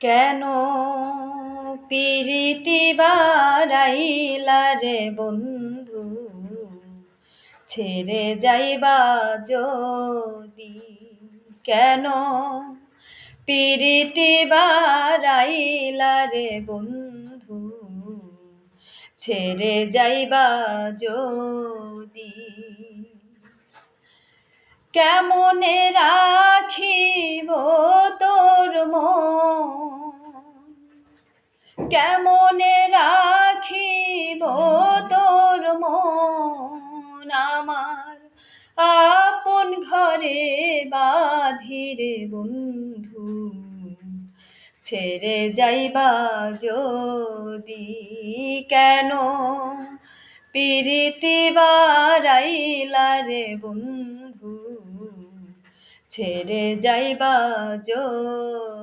কেন পিরিতি বারাইলা রে বন্ধু, ছেড়ে যাইবা যদি? কেন পিরিতি বারাইলা রে বন্ধু, ছেড়ে যাইবা যদি? কেমনে রাখিব তোর মন, কেমনে রাখিব তোর মন, আমার আপন ঘরে বাঁধিরে বন্ধু, ছেড়ে যাইবা যদি? কেন পিরিতি বারাইলা রে বন্ধু, ছেড়ে যাইবা যদি?